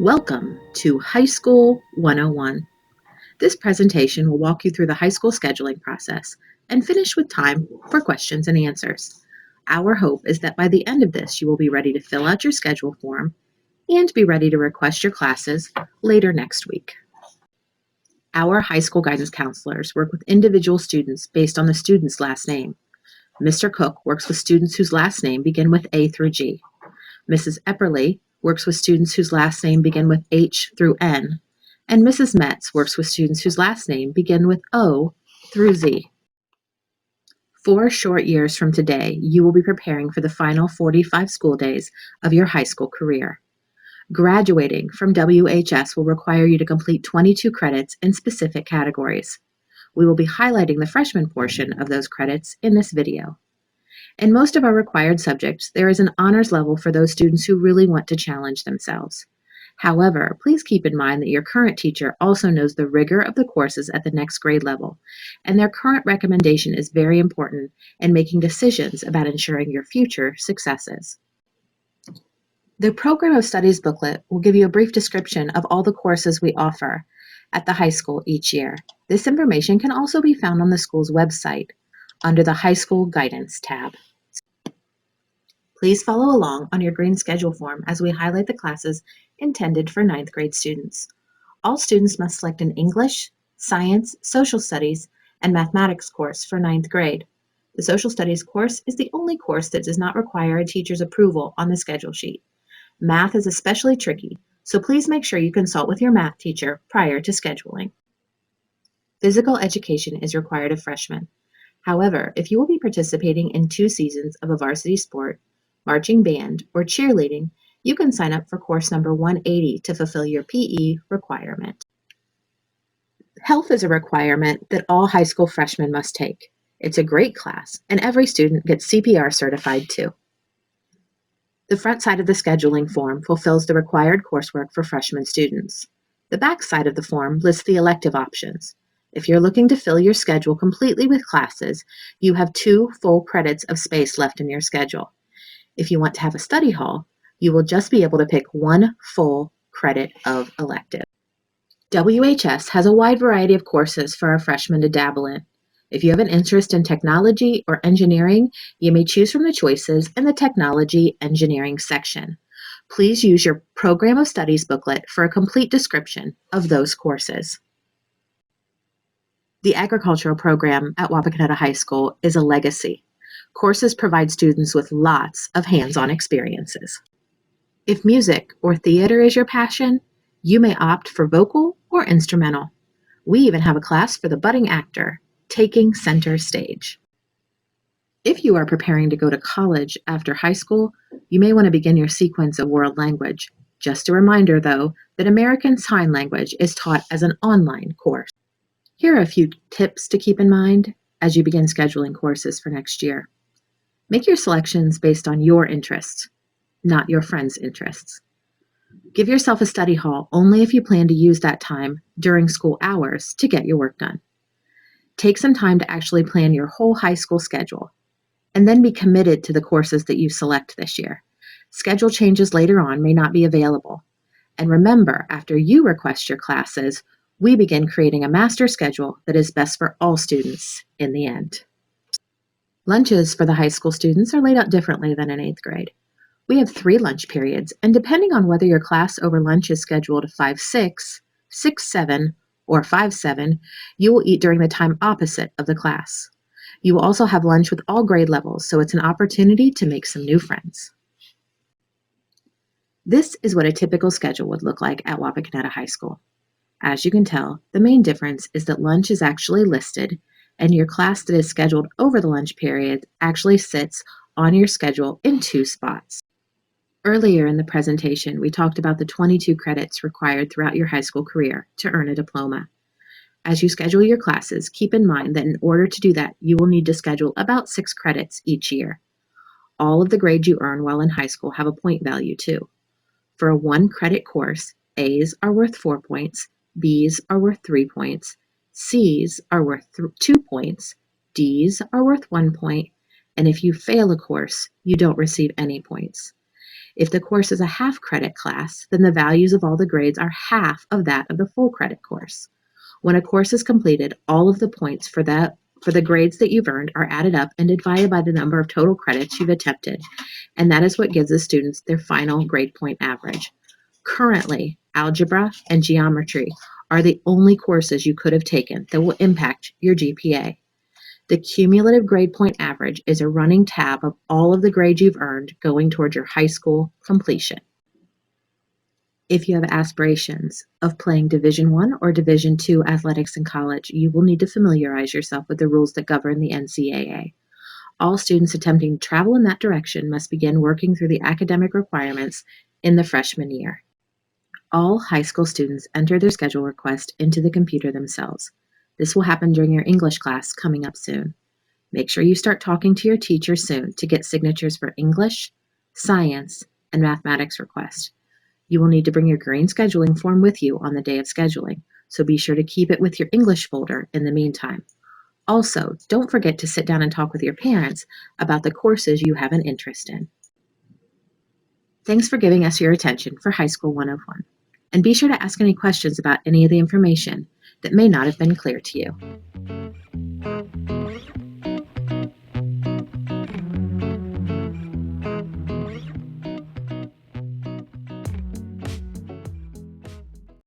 Welcome to High School 101. This presentation will walk you through the high school scheduling process and finish with time for questions and answers. Our hope is that by the end of this, you will be ready to fill out your schedule form and be ready to request your classes later next week. Our high school guidance counselors work with individual students based on the student's last name. Mr. Cook works with students whose last name begin with A through G. Mrs. Epperly works with students whose last name begin with H through N, and Mrs. Metz works with students whose last name begin with O through Z. 4 short years from today, you will be preparing for the final 45 school days of your high school career. Graduating from WHS will require you to complete 22 credits in specific categories. We will be highlighting the freshman portion of those credits in this video. In most of our required subjects, there is an honors level for those students who really want to challenge themselves. However, please keep in mind that your current teacher also knows the rigor of the courses at the next grade level, and their current recommendation is very important in making decisions about ensuring your future successes. The Program of Studies booklet will give you a brief description of all the courses we offer at the high school each year. This information can also be found on the school's website under the High School Guidance tab. Please follow along on your green schedule form as we highlight the classes intended for 9th grade students. All students must select an English, Science, Social Studies, and Mathematics course for 9th grade. The Social Studies course is the only course that does not require a teacher's approval on the schedule sheet. Math is especially tricky, so please make sure you consult with your math teacher prior to scheduling. Physical education is required of freshmen. However, if you will be participating in 2 seasons of a varsity sport, marching band, or cheerleading, you can sign up for course number 180 to fulfill your PE requirement. Health is a requirement that all high school freshmen must take. It's a great class, and every student gets CPR certified too. The front side of the scheduling form fulfills the required coursework for freshman students. The back side of the form lists the elective options. If you're looking to fill your schedule completely with classes, you have 2 full credits of space left in your schedule. If you want to have a study hall, you will just be able to pick 1 full credit of elective. WHS has a wide variety of courses for our freshmen to dabble in. If you have an interest in technology or engineering, you may choose from the choices in the Technology Engineering section. Please use your Program of Studies booklet for a complete description of those courses. The agricultural program at Wapakoneta High School is a legacy. Courses provide students with lots of hands-on experiences. If music or theater is your passion, you may opt for vocal or instrumental. We even have a class for the budding actor, taking center stage. If you are preparing to go to college after high school, you may want to begin your sequence of world language. Just a reminder, though, that American Sign Language is taught as an online course. Here are a few tips to keep in mind as you begin scheduling courses for next year. Make your selections based on your interests, not your friends' interests. Give yourself a study hall only if you plan to use that time during school hours to get your work done. Take some time to actually plan your whole high school schedule, and then be committed to the courses that you select this year. Schedule changes later on may not be available. And remember, after you request your classes, we begin creating a master schedule that is best for all students in the end. Lunches for the high school students are laid out differently than in 8th grade. We have 3 lunch periods, and depending on whether your class over lunch is scheduled 5-6, 6-7, or 5-7, you will eat during the time opposite of the class. You will also have lunch with all grade levels, so it's an opportunity to make some new friends. This is what a typical schedule would look like at Wapakoneta High School. As you can tell, the main difference is that lunch is actually listed, and your class that is scheduled over the lunch period actually sits on your schedule in 2 spots. Earlier in the presentation, we talked about the 22 credits required throughout your high school career to earn a diploma. As you schedule your classes, keep in mind that in order to do that, you will need to schedule about 6 credits each year. All of the grades you earn while in high school have a point value too. For a 1 credit course, A's are worth 4 points, B's are worth 3 points, C's are worth 2 points, D's are worth 1 point, and if you fail a course, you don't receive any points. If the course is a half credit class, then the values of all the grades are half of that of the full credit course. When a course is completed, all of the points for the grades that you've earned are added up and divided by the number of total credits you've attempted, and that is what gives the students their final grade point average. Currently, algebra and geometry are the only courses you could have taken that will impact your GPA. The cumulative grade point average is a running tab of all of the grades you've earned going towards your high school completion. If you have aspirations of playing Division I or Division II athletics in college, you will need to familiarize yourself with the rules that govern the NCAA. All students attempting to travel in that direction must begin working through the academic requirements in the freshman year. All high school students enter their schedule request into the computer themselves. This will happen during your English class coming up soon. Make sure you start talking to your teacher soon to get signatures for English, science, and mathematics requests. You will need to bring your green scheduling form with you on the day of scheduling, so be sure to keep it with your English folder in the meantime. Also, don't forget to sit down and talk with your parents about the courses you have an interest in. Thanks for giving us your attention for High School 101, and be sure to ask any questions about any of the information that may not have been clear to you.